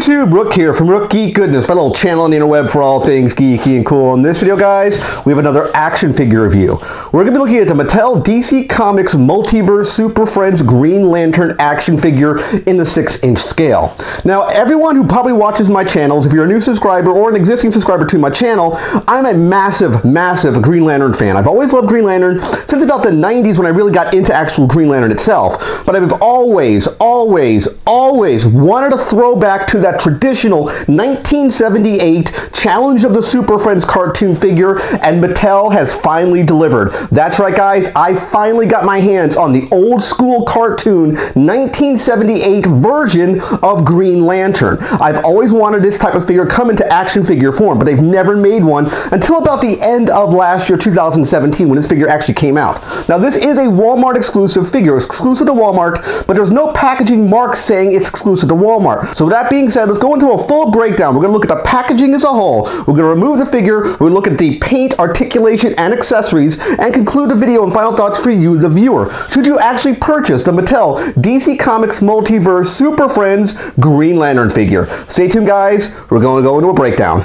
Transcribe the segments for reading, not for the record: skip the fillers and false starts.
YouTube, Rook here from Rook Geek Goodness, my little channel on the interweb for all things geeky and cool. In this video, guys, we have another action figure review. We're going to be looking at the Mattel DC Comics Multiverse Super Friends Green Lantern action figure in the 6-inch scale. Now, everyone who probably watches my channels, if you're a new subscriber or an existing subscriber to my channel, I'm a massive Green Lantern fan. I've always loved Green Lantern since about the 90s when I really got into actual Green Lantern itself. But I've always wanted to throw back to that traditional 1978 Challenge of the Super Friends cartoon figure, and Mattel has finally delivered. That's right, guys, I finally got my hands on the old school cartoon 1978 version of Green Lantern. I've always wanted this type of figure come into action figure form, but they've never made one until about the end of last year, 2017, when this figure actually came out. Now, this is a Walmart exclusive figure, exclusive to Walmart, but there's no packaging mark saying it's exclusive to Walmart. So with that being said, let's go into a full breakdown. We're going to look at the packaging as a whole. We're going to remove the figure. We're going to look at the paint, articulation, and accessories, and conclude the video and final thoughts for you, the viewer. Should you actually purchase the Mattel DC Comics Multiverse Super Friends Green Lantern figure? Stay tuned, guys. We're going to go into a breakdown.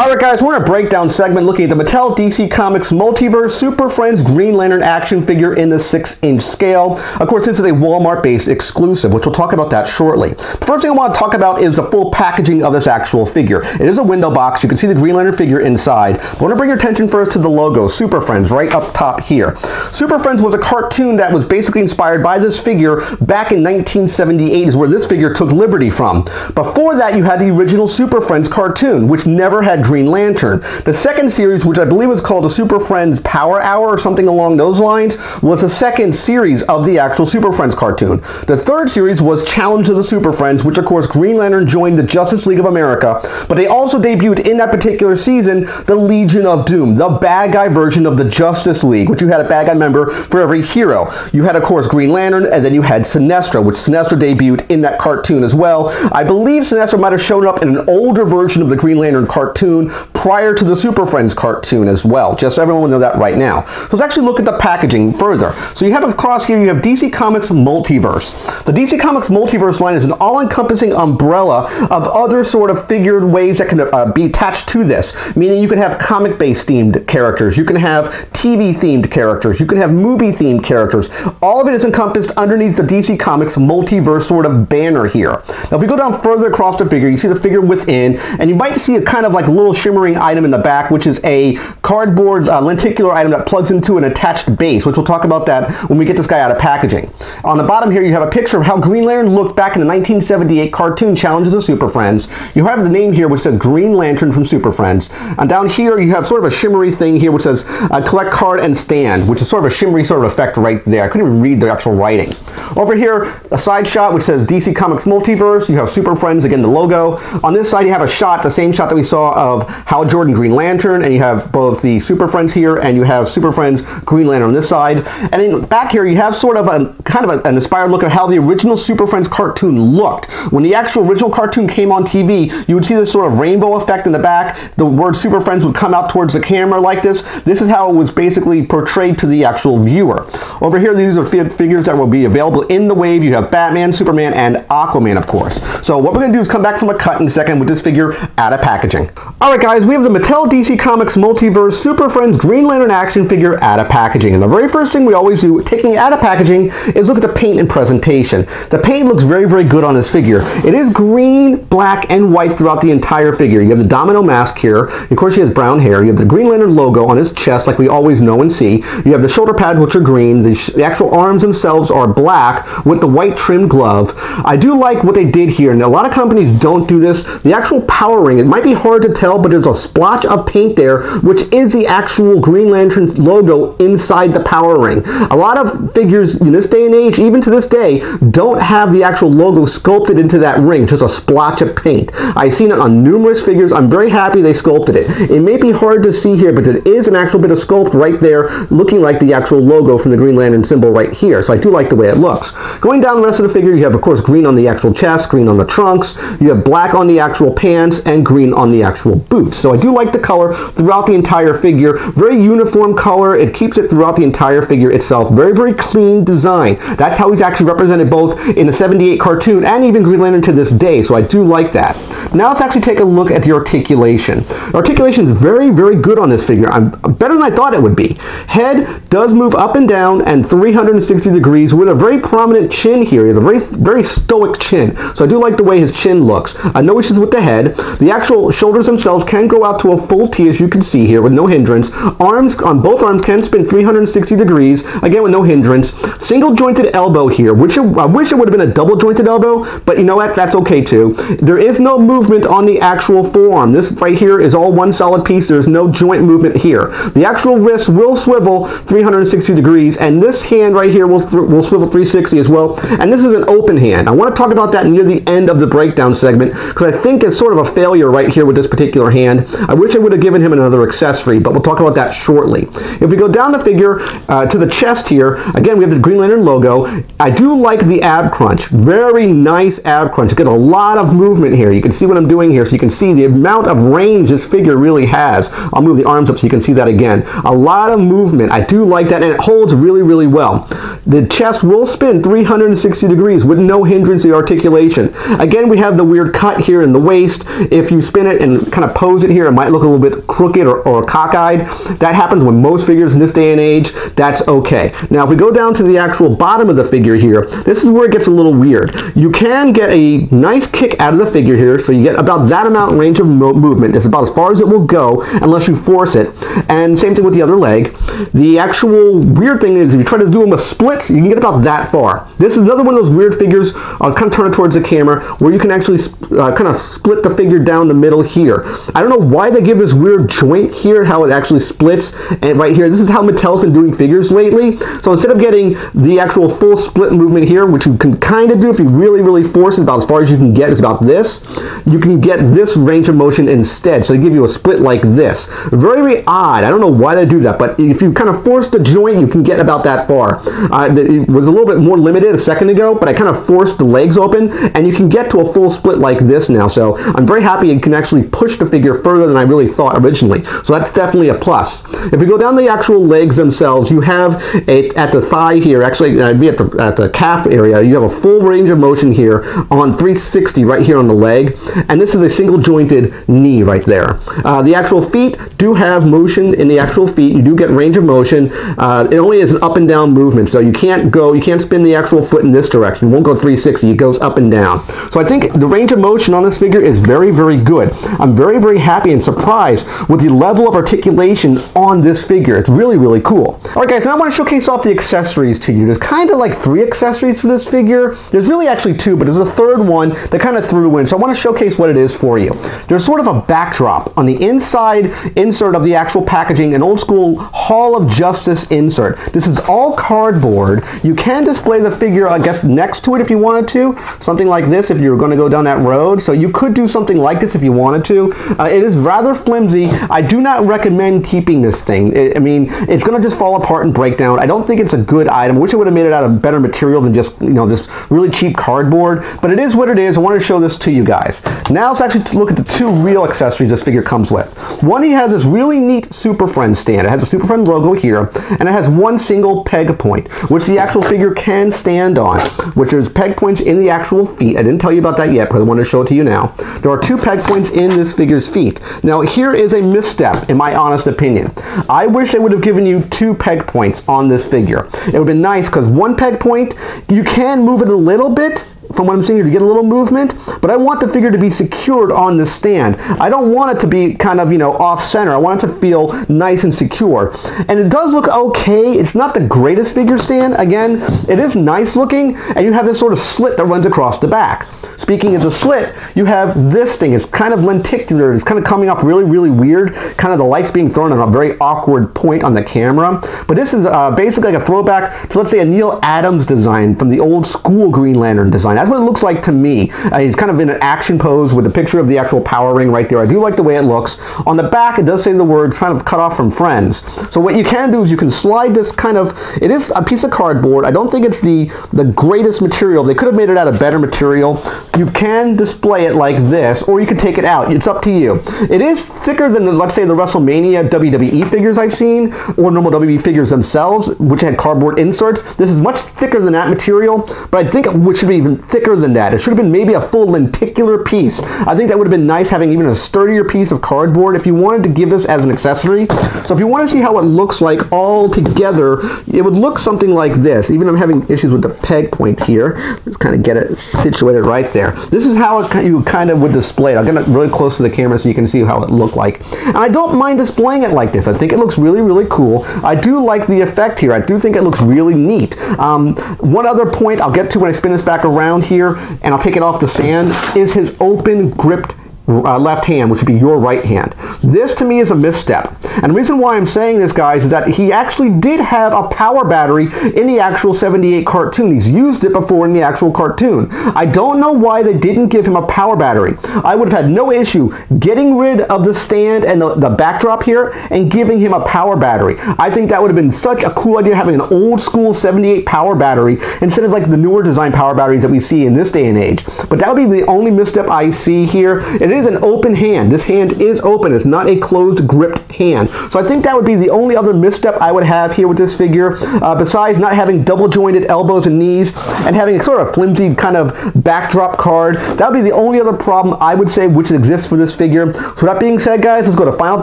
Alright, guys, we're in a breakdown segment looking at the Mattel DC Comics Multiverse Super Friends Green Lantern action figure in the 6-inch scale. Of course, this is a Walmart-based exclusive, which we'll talk about that shortly. The first thing I want to talk about is the full packaging of this actual figure. It is a window box. You can see the Green Lantern figure inside. But I want to bring your attention first to the logo, Super Friends, right up top here. Super Friends was a cartoon that was basically inspired by this figure back in 1978, is where this figure took liberty from. Before that, you had the original Super Friends cartoon, which never had Green Lantern. The second series, which I believe was called the Super Friends Power Hour or something along those lines, was the second series of the actual Super Friends cartoon. The third series was Challenge of the Super Friends, which of course Green Lantern joined the Justice League of America, but they also debuted in that particular season the Legion of Doom, the bad guy version of the Justice League, which you had a bad guy member for every hero. You had, of course, Green Lantern, and then you had Sinestro, which Sinestro debuted in that cartoon as well. I believe Sinestro might have shown up in an older version of the Green Lantern cartoon prior to the Super Friends cartoon as well, just so everyone will know that right now. So let's actually look at the packaging further. So you have across here, you have DC Comics Multiverse. The DC Comics Multiverse line is an all-encompassing umbrella of other sort of figured ways that can be attached to this, meaning you can have comic-based themed characters, you can have TV-themed characters, you can have movie-themed characters. All of it is encompassed underneath the DC Comics Multiverse sort of banner here. Now, if we go down further across the figure, you see the figure within, and you might see a kind of like little shimmering item in the back, which is a cardboard lenticular item that plugs into an attached base, which we'll talk about that when we get this guy out of packaging. On the bottom here, you have a picture of how Green Lantern looked back in the 1978 cartoon Challenge of the Super Friends. You have the name here, which says Green Lantern from Super Friends. And down here, you have sort of a shimmery thing here, which says collect card and stand, which is sort of a shimmery sort of effect right there. I couldn't even read the actual writing. Over here, a side shot, which says DC Comics Multiverse. You have Super Friends, again, the logo. On this side, you have a shot, the same shot that we saw of Hal Jordan Green Lantern, and you have both the Super Friends here, and you have Super Friends Green Lantern on this side. And in back here, you have sort of a kind of an inspired look at how the original Super Friends cartoon looked. When the actual original cartoon came on TV, you would see this sort of rainbow effect in the back. The word Super Friends would come out towards the camera like this. This is how it was basically portrayed to the actual viewer. Over here, these are figures that will be available in the wave. You have Batman, Superman, and Aquaman, of course. So what we're going to do is come back from a cut in a second with this figure out of packaging. Alright, guys, we have the Mattel DC Comics Multiverse Super Friends Green Lantern action figure out of packaging. And the very first thing we always do, taking it out of packaging, is look at the paint and presentation. The paint looks very good on this figure. It is green, black, and white throughout the entire figure. You have the domino mask here. Of course, she has brown hair. You have the Green Lantern logo on his chest, like we always know and see. You have the shoulder pads, which are green. The actual arms themselves are black with the white trimmed glove. I do like what they did here, and a lot of companies don't do this. The actual power ring, it might be hard to tell, but there's a splotch of paint there, which is the actual Green Lantern logo inside the power ring. A lot of figures in this day and age, even to this day, don't have the actual logo sculpted into that ring, just a splotch of paint. I've seen it on numerous figures. I'm very happy they sculpted it. It may be hard to see here, but there is an actual bit of sculpt right there, looking like the actual logo from the Green Lantern symbol right here. So I do like the way it looks. Going down the rest of the figure, you have, of course, green on the actual chest, green on the trunks. You have black on the actual pants, and green on the actual boots. So I do like the color throughout the entire figure. Very uniform color. It keeps it throughout the entire figure itself. Very clean design. That's how he's actually represented both in the 78 cartoon and even Green Lantern to this day. So I do like that. Now let's actually take a look at the articulation. Articulation is very, very good on this figure. Better than I thought it would be. Head does move up and down and 360 degrees with a very prominent chin here. He has a very, very stoic chin. So I do like the way his chin looks. No issues with the head. The actual shoulders themselves can go out to a full T, as you can see here, with no hindrance. Arms, on both arms, can spin 360 degrees, again with no hindrance. Single jointed elbow here, which I wish it would have been a double jointed elbow, but you know what, that's okay too. There is no movement on the actual forearm. This right here is all one solid piece. There's no joint movement here. The actual wrist will swivel 360 degrees, and this hand right here will swivel 360 as well, and this is an open hand. I want to talk about that near the end of the breakdown segment, because I think it's sort of a failure right here with this particular hand. I wish I would have given him another accessory, but we'll talk about that shortly. If we go down the figure to the chest here, again we have the Green Lantern logo. I do like the ab crunch. Very nice ab crunch. You get a lot of movement here. You can see what I'm doing here, so you can see the amount of range this figure really has. I'll move the arms up so you can see that again. A lot of movement. I do like that, and it holds really, really well. The chest will spin 360 degrees with no hindrance to the articulation. Again, we have the weird cut here in the waist. If you spin it and kind of pose it here, it might look a little bit crooked or cockeyed. That happens with most figures in this day and age. That's okay. Now, if we go down to the actual bottom of the figure here, this is where it gets a little weird. You can get a nice kick out of the figure here, so you get about that amount range of movement. It's about as far as it will go unless you force it. And same thing with the other leg. The actual weird thing is if you try to do them with splits, you can get about that far. This is another one of those weird figures. I'll kind of turn it towards the camera, where you can actually kind of split the figure down the middle here. I don't know why they give this weird joint here, how it actually splits. And right here, this is how Mattel's been doing figures lately. So instead of getting the actual full split movement here, which you can kind of do if you really, really force it, about as far as you can get is about this, you can get this range of motion instead. So they give you a split like this. Very, very odd. I don't know why they do that, but if you kind of force the joint, you can get about that far. It was a little bit more limited a second ago, but I kind of forced the legs open, and you can get to a full split like this now. So I'm very happy you can actually push the figure further than I really thought originally. So that's definitely a plus. If we go down the actual legs themselves, you have at the thigh here, actually at the calf area, you have a full range of motion here on 360 right here on the leg, and this is a single jointed knee right there. The actual feet do have motion in the actual feet. You do get range of motion. It only is an up and down movement, so you can't spin the actual foot in this direction. It won't go 360. It goes up and down. So I think the range of motion on this figure is very, very good. I'm very, very happy and surprised with the level of articulation on this figure. It's really, really cool. All right, guys, now I want to showcase off the accessories to you. There's kind of like 3 accessories for this figure. There's really actually 2, but there's a third one that kind of threw in, so I want to showcase what it is for you. There's sort of a backdrop on the inside insert of the actual packaging, an old school Hall of Justice insert. This is all cardboard. You can display the figure, I guess, next to it if you wanted to. Something like this if you were going to go down that road. So you could do something like this if you wanted to. It is rather flimsy. I do not recommend keeping this thing. I mean, it's going to just fall apart and break down. I don't think it's a good item. I wish I would have made it out of better material than just, you know, this really cheap cardboard. But it is what it is. I wanted to show this to you guys. Now let's actually look at the 2 real accessories this figure comes with. One, he has this really neat Superfriends stand. It has the Superfriends logo here, and it has one single peg point, which the actual figure can stand on, which is peg points in the actual feet. I didn't tell you about that yet, but I wanted to show it to you now. There are 2 peg points in this figure's feet. Now, here is a misstep, in my honest opinion. I wish they would have given you 2 peg points on this figure. It would have been nice, because 1 peg point, you can move it a little bit, from what I'm seeing here, to get a little movement, but I want the figure to be secured on the stand. I don't want it to be kind of, you know, off center. I want it to feel nice and secure. And it does look okay. It's not the greatest figure stand. Again, it is nice looking, and you have this sort of slit that runs across the back. Speaking of the slit, you have this thing. It's kind of lenticular. It's kind of coming off really, really weird. Kind of the light's being thrown on a very awkward point on the camera. But this is basically like a throwback to, let's say, a Neil Adams design from the old school Green Lantern design. That's what it looks like to me. He's kind of in an action pose with a picture of the actual power ring right there. I do like the way it looks. On the back, it does say the word kind of cut off from Friends. So what you can do is you can slide this kind of, it is a piece of cardboard. I don't think it's the greatest material. They could have made it out of better material. You you can display it like this, or you can take it out. It's up to you. It is thicker than, let's say, the WrestleMania WWE figures I've seen, or normal WWE figures themselves, which had cardboard inserts. This is much thicker than that material, but I think it should be even thicker than that. It should have been maybe a full lenticular piece. I think that would have been nice, having even a sturdier piece of cardboard if you wanted to give this as an accessory. So if you want to see how it looks like all together, it would look something like this. Even I'm having issues with the peg point here. Just kind of get it situated right there. This is how you kind of would display it. I'll get it really close to the camera so you can see how it looked like. And I don't mind displaying it like this. I think it looks really, really cool. I do like the effect here. I do think it looks really neat. One other point I'll get to when I spin this back around here, and I'll take it off the stand, is his open gripped left hand, which would be your right hand. This to me is a misstep. And the reason why I'm saying this, guys, is that he actually did have a power battery in the actual 78 cartoon. He's used it before in the actual cartoon. I don't know why they didn't give him a power battery. I would have had no issue getting rid of the stand and the backdrop here and giving him a power battery. I think that would have been such a cool idea, having an old school 78 power battery instead of like the newer design power batteries that we see in this day and age. But that would be the only misstep I see here. It is an open hand. This hand is open. It's not a closed gripped hand. So I think that would be the only other misstep I would have here with this figure, besides not having double jointed elbows and knees and having a sort of flimsy kind of backdrop card. That would be the only other problem I would say which exists for this figure. So that being said, guys, let's go to final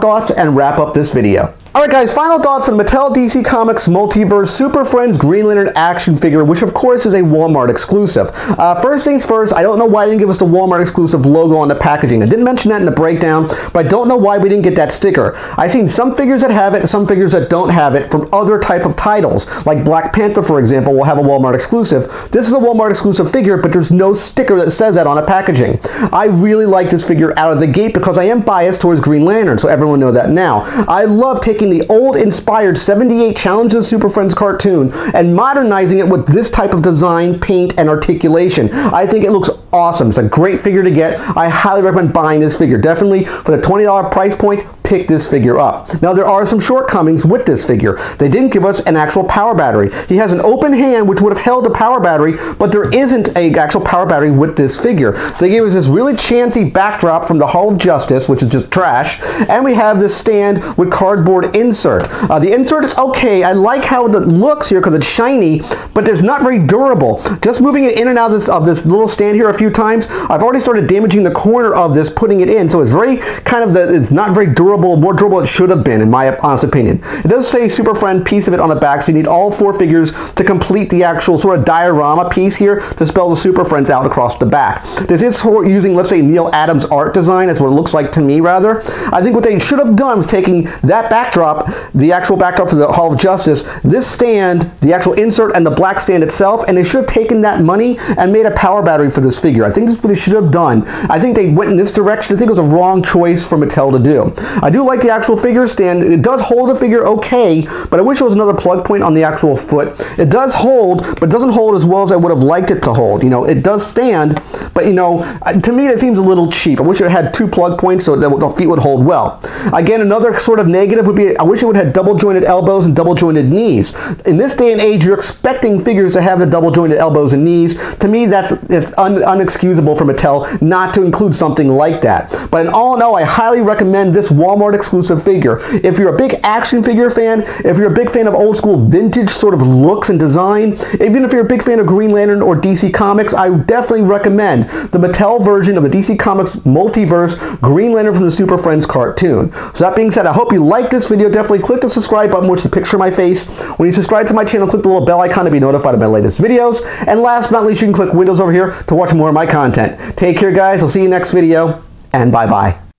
thoughts and wrap up this video. Alright guys, final thoughts on Mattel DC Comics Multiverse Super Friends Green Lantern action figure, which of course is a Walmart exclusive. First things first, I don't know why they didn't give us the Walmart exclusive logo on the packaging. I didn't mention that in the breakdown, but I don't know why we didn't get that sticker. I've seen some figures that have it, some figures that don't have it from other type of titles. Like Black Panther, for example, will have a Walmart exclusive. This is a Walmart exclusive figure, but there's no sticker that says that on the packaging. I really like this figure out of the gate because I am biased towards Green Lantern, so everyone know that now. I love taking the old inspired 78 Challenge of the Super Friends cartoon and modernizing it with this type of design, paint, and articulation. I think it looks awesome. It's a great figure to get. I highly recommend buying this figure. Definitely for the $20 price point, pick this figure up. Now there are some shortcomings with this figure. They didn't give us an actual power battery. He has an open hand which would have held a power battery, but there isn't an actual power battery with this figure. They gave us this really chancy backdrop from the Hall of Justice, which is just trash, and we have this stand with cardboard insert. The insert is okay. I like how it looks here because it's shiny, but it's not very durable. Just moving it in and out of this little stand here a few times, I've already started damaging the corner of this, putting it in, so it's very kind of it's not very durable. More durable than it should have been, in my honest opinion. It does say Super Friend piece of it on the back, so you need all 4 figures to complete the actual sort of diorama piece here to spell the Super Friends out across the back. This is using, let's say, Neil Adams art design. That's what it looks like to me, rather. I think what they should have done was taking that backdrop, the actual backdrop for the Hall of Justice, this stand, the actual insert, and the black stand itself, and they should have taken that money and made a power battery for this figure. I think this is what they should have done. I think they went in this direction. I think it was a wrong choice for Mattel to do. I do like the actual figure stand. It does hold the figure okay, but I wish there was another plug point on the actual foot. It does hold, but it doesn't hold as well as I would have liked it to hold. You know, it does stand, but you know, to me it seems a little cheap. I wish it had 2 plug points so that the feet would hold well. Again, another sort of negative would be, I wish it would have had double jointed elbows and double jointed knees. In this day and age, you're expecting figures to have the double jointed elbows and knees. To me, it's unexcusable for Mattel not to include something like that. But in all, I highly recommend this Walmart exclusive figure. If you're a big action figure fan, if you're a big fan of old school vintage sort of looks and design, even if you're a big fan of Green Lantern or DC Comics, I definitely recommend the Mattel version of the DC Comics Multiverse Green Lantern from the Super Friends cartoon. So that being said, I hope you liked this video. Definitely click the subscribe button, which is a picture of my face. When you subscribe to my channel, click the little bell icon to be notified of my latest videos. And last but not least, you can click Windows over here to watch more of my content. Take care, guys. I'll see you next video, and bye-bye.